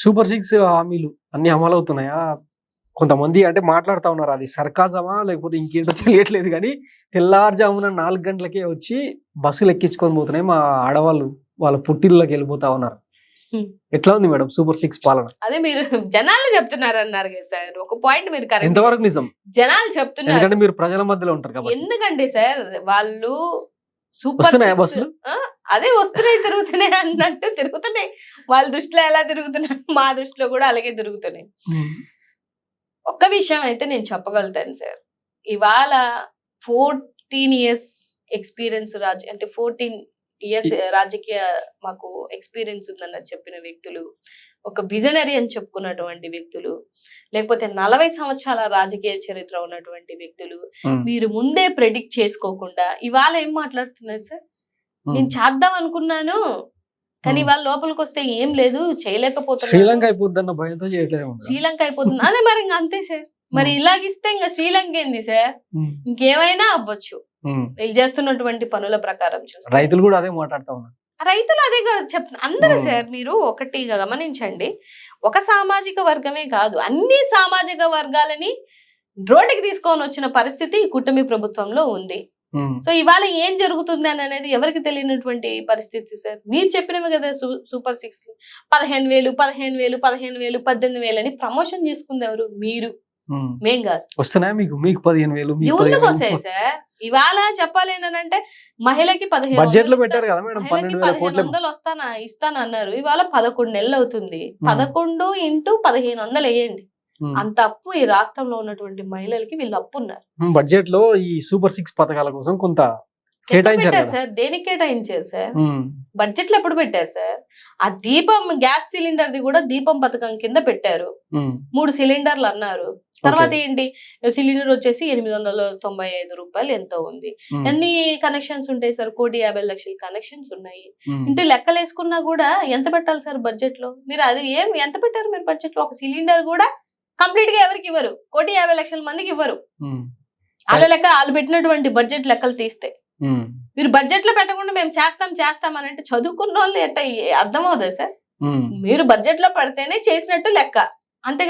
Super 6 హామీలు అన్ని అమలవుతున్నాయా? కొంతమంది అంటే మాట్లాడుతా ఉన్నారు. అది సర్కాజమా లేకపోతే ఇంకేంటో తెలియట్లేదు గానీ, తెల్లారుజామున 4 గంటలకే వచ్చి బస్సులు ఎక్కించుకొని పోతున్నాయి. మా ఆడవాళ్ళు వాళ్ళ పుట్టిళ్ళకెళ్ళిపోతా ఉన్నారు. ఎట్లా ఉంది మేడం సూపర్ 6 పాలన? అదే మీరు జనాలు చెప్తున్నారు అన్నారు కదా సార్. ఒక పాయింట్ మీరు కరెక్ట్. ఎంతవరకు నిజం? జనాలు చెప్తున్నారు. ఎందుకంటే మీరు ప్రజల మధ్యలో ఉంటారు కాబట్టి. ఎందుకంటే సార్ వాళ్ళు సూపర్ వస్తున్నాయా బస్సులు? అదే వస్తున్నాయి, తిరుగుతున్నాయి అన్నట్టు తిరుగుతున్నాయి. వాళ్ళ దృష్టిలో ఎలా తిరుగుతున్నాయి, మా దృష్టిలో కూడా అలాగే తిరుగుతున్నాయి. ఒక్క విషయం అయితే నేను చెప్పగలుగుతాను సార్. ఇవాళ 14 years ఎక్స్పీరియన్స్ అంటే 14 years రాజకీయ మాకు ఎక్స్పీరియన్స్ ఉందన్న చెప్పిన వ్యక్తులు, ఒక విజనరీ అని చెప్పుకున్నటువంటి వ్యక్తులు, లేకపోతే 40 సంవత్సరాల రాజకీయ చరిత్ర ఉన్నటువంటి వ్యక్తులు మీరు ముందే ప్రెడిక్ట్ చేసుకోకుండా ఇవాళ ఏం మాట్లాడుతున్నారు సార్? నేను చేద్దాం అనుకున్నాను కానీ వాళ్ళ లోపలికి వస్తే ఏం లేదు, చేయలేకపోతున్నా. శ్రీలంక అయిపోద్దన్న భయంతో చేయట్లేదు. శ్రీలంక అయిపోతుంది అదే మరి ఇంకా అంతే సార్. మరి ఇలాగిస్తే ఇంకా శ్రీలంక ఏంది సార్? ఇంకేమైనా అవ్వచ్చు వీళ్ళు చేస్తున్నటువంటి పనుల ప్రకారం. చూస్తే రైతులు కూడా అదే మాట్లాడుతా ఉన్నారు. రైతులు అదే చెప్తున్నారు అందరూ సార్. మీరు ఒకటి గమనించండి, ఒక సామాజిక వర్గమే కాదు అన్ని సామాజిక వర్గాలని రోడ్డుకి తీసుకొని వచ్చిన పరిస్థితి ఈ కూటమి ప్రభుత్వంలో ఉంది. సో ఇవాళ ఏం జరుగుతుంది అని అనేది ఎవరికి తెలియనటువంటి పరిస్థితి సార్. మీరు చెప్పినవి కదా సూపర్ 6 15,000 15,000 15,000 18,000 అని ప్రమోషన్ చేసుకుంది ఎవరు? మీరు, మేం కాదు. వస్తున్నాయా మీకు? మీకు 15,000 ఎందుకు వస్తాయి సార్? ఇవాళ చెప్పాలి ఏంటంటే మహిళకి 15,000 బడ్జెట్ లో పెట్టారు కదా మేడం, 1,500 ఇస్తానన్నారు. ఇవాళ 11 నెలలు అవుతుంది. 11 × 1,500 వేయండి. అంత అప్పు ఈ రాష్ట్రంలో ఉన్నటువంటి మహిళలకి వీళ్ళు అప్పు ఉన్నారు. బడ్జెట్ లో ఈ సూపర్ 6 పథకాల కోసం కొంత కేటాయించారు సార్. దేనికి కేటాయించారు సార్? బడ్జెట్ లో ఎప్పుడు పెట్టారు సార్? ఆ దీపం గ్యాస్ సిలిండర్ ది కూడా దీపం పథకం కింద పెట్టారు. 3 సిలిండర్లు అన్నారు. తర్వాత ఏంటి, సిలిండర్ వచ్చేసి 895 రూపాయలు ఎంతో ఉంది. ఎన్ని కనెక్షన్స్ ఉంటాయి సార్? 1,50,00,000 కనెక్షన్స్ ఉన్నాయి. ఇంటి లెక్కలు వేసుకున్నా కూడా ఎంత పెట్టాలి సార్ బడ్జెట్ లో? మీరు అది ఎంత పెట్టారు మీరు బడ్జెట్ లో? ఒక సిలిండర్ కూడా కంప్లీట్ గా ఎవరికి ఇవ్వరు, 1,50,00,000 మందికి ఇవ్వరు. వాళ్ళ లెక్క వాళ్ళు పెట్టినటువంటి బడ్జెట్ లెక్కలు తీస్తే మీరు బడ్జెట్ లో పెట్టకుండా మేము చేస్తాం అని అంటే చదువుకున్న వాళ్ళు ఎట్ట అర్థం అవుతుంది సార్? మీరు బడ్జెట్ లో పెడితేనే చేసినట్టు లెక్క, అంతే.